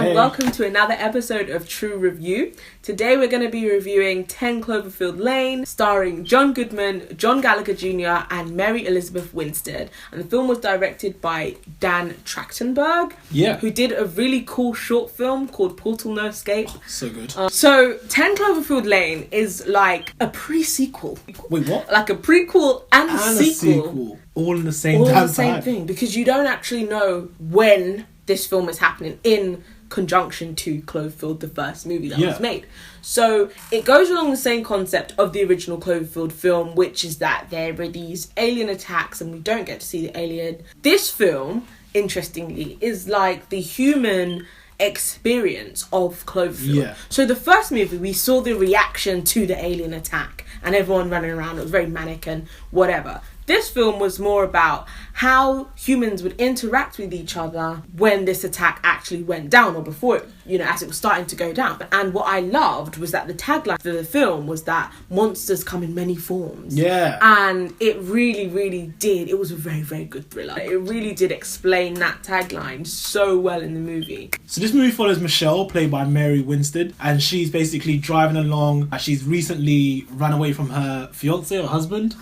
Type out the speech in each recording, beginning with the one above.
and welcome to another episode of Trew Review. Today we're going to be reviewing 10 Cloverfield Lane, starring John Goodman, John Gallagher Jr. and Mary Elizabeth Winstead. And the film was directed by Dan Trachtenberg, who did a really cool short film called Portal No Escape. So good. So 10 Cloverfield Lane is like a pre-sequel. Wait, what? Like a prequel and a sequel. All in the same time. All in the same thing, because you don't actually know when this film is happening in conjunction to Cloverfield, the first movie that was made. So it goes along the same concept of the original Cloverfield film, which is that there were these alien attacks and we don't get to see the alien. This film, interestingly, is like the human experience of Cloverfield. So the first movie, we saw the reaction to the alien attack and everyone running around. It was very manic and whatever. This film was more about how humans would interact with each other when this attack actually went down, or before it, as it was starting to go down. And what I loved was that the tagline for the film was that monsters come in many forms. And it really, really did. It was a very, very good thriller. It really did explain that tagline so well in the movie. So this movie follows Michelle, played by Mary Winstead, and she's basically driving along. She's recently run away from her fiance or husband.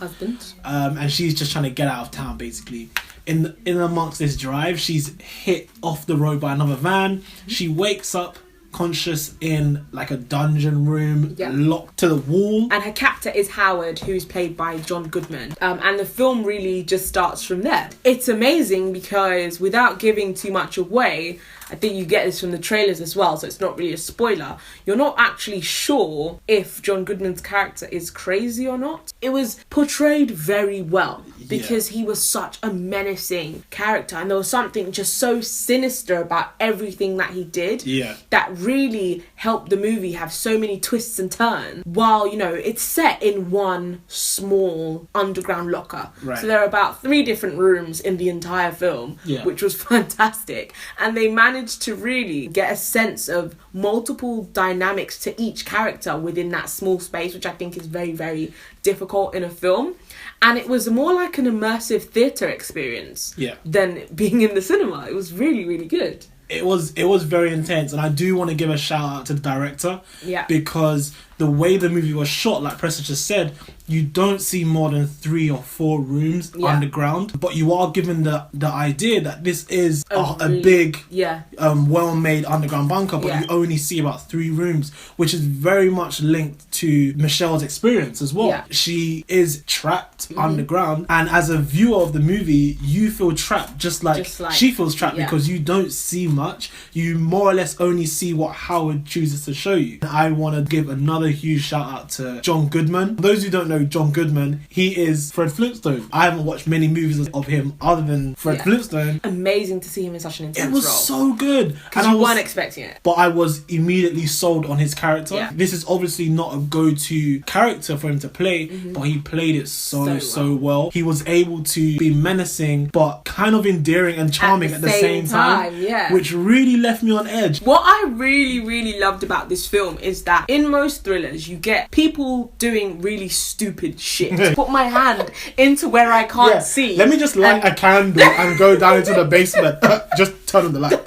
And she's just trying to get out of town, basically. In amongst this drive, she's hit off the road by another van. She wakes up conscious in like a dungeon room, locked to the wall. And her captor is Howard, who's played by John Goodman. And the film really just starts from there. It's amazing because, without giving too much away, I think you get this from the trailers as well, so it's not really a spoiler. You're not actually sure if John Goodman's character is crazy or not. It was portrayed very well because he was such a menacing character, and there was something just so sinister about everything that he did that really helped the movie have so many twists and turns, while, it's set in one small underground locker. So there are about 3 different rooms in the entire film, which was fantastic. And they managed to really get a sense of multiple dynamics to each character within that small space, which I think is very, very difficult in a film. And it was more like an immersive theatre experience than being in the cinema. It was really, really good. It was very intense, and I do want to give a shout out to the director because the way the movie was shot, like Preston just said, you don't see more than 3 or 4 rooms underground, but you are given the idea that this is a big, well-made underground bunker, but you only see about 3 rooms, which is very much linked to Michelle's experience as well. She is trapped underground, and as a viewer of the movie, you feel trapped just like she feels trapped because you don't see much. You more or less only see what Howard chooses to show you. And I want to give another huge shout out to John Goodman. For those who don't know John Goodman, he is Fred Flintstone. I haven't watched many movies of him other than Fred Flintstone. Amazing to see him in such an intense role. It was so good. Because you weren't expecting it. But I was immediately sold on his character. This is obviously not a go-to character for him to play, but he played it so well. He was able to be menacing, but kind of endearing and charming at the same time. Which really left me on edge. What I really, really loved about this film is that in most thrillers, you get people doing really stupid shit. Put my hand into where I can't see. Let me just light a candle and go down into the basement. Just turn on the light.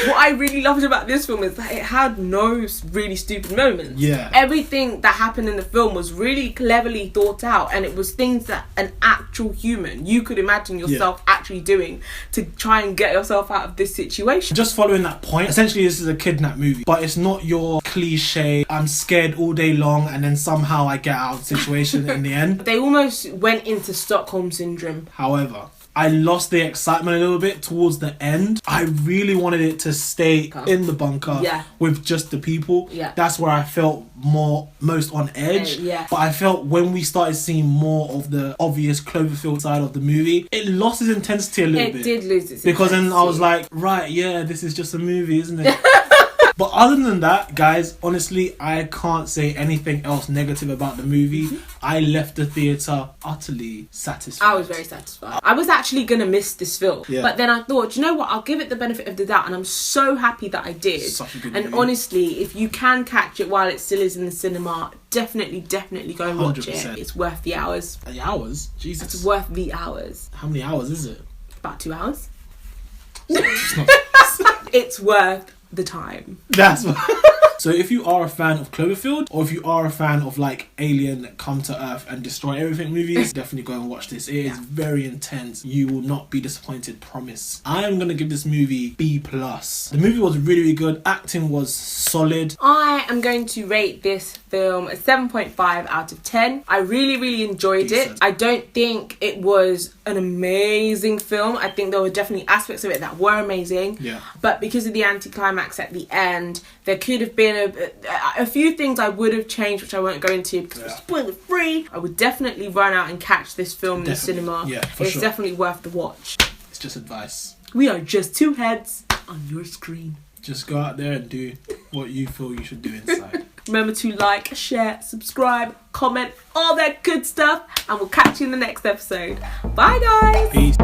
What I really loved about this film is that it had no really stupid moments. Everything that happened in the film was really cleverly thought out, and it was things that an actual human, you could imagine yourself actually doing to try and get yourself out of this situation. Just following that point, essentially this is a kidnap movie, but it's not your cliche, I'm scared all day long and then somehow I get out of the situation in the end. They almost went into Stockholm Syndrome. However, I lost the excitement a little bit towards the end. I really wanted it to stay in the bunker with just the people. That's where I felt most on edge. But I felt when we started seeing more of the obvious Cloverfield side of the movie, it lost its intensity a little bit. It did lose its because intensity. Then I was like, right, this is just a movie, isn't it? But other than that, guys, honestly, I can't say anything else negative about the movie. I left the theatre utterly satisfied. I was very satisfied. I was actually going to miss this film. But then I thought, you know what? I'll give it the benefit of the doubt. And I'm so happy that I did. Such a good movie. Honestly, if you can catch it while it still is in the cinema, definitely go and watch 100%. It. It's worth the hours. The hours? Jesus. It's worth the hours. How many hours is it? About 2 hours. It's not. It's worth the time. That's what. So if you are a fan of Cloverfield, or if you are a fan of like Alien Come to Earth and Destroy Everything movies, definitely go and watch this. It is very intense. You will not be disappointed, promise. I am going to give this movie B+. The movie was really, really good. Acting was solid. I am going to rate this film a 7.5 out of 10. I really, really enjoyed it. I don't think it was an amazing film. I think there were definitely aspects of it that were amazing. Yeah. But because of the anticlimax at the end, there could have been a few things I would have changed, which I won't go into because it's spoiler free. I would definitely run out and catch this film in the cinema. Yeah, it's definitely worth the watch. It's just advice. We are just two heads on your screen. Just go out there and do what you feel you should do inside. Remember to like, share, subscribe, comment, all that good stuff, and we'll catch you in the next episode. Bye guys! Peace.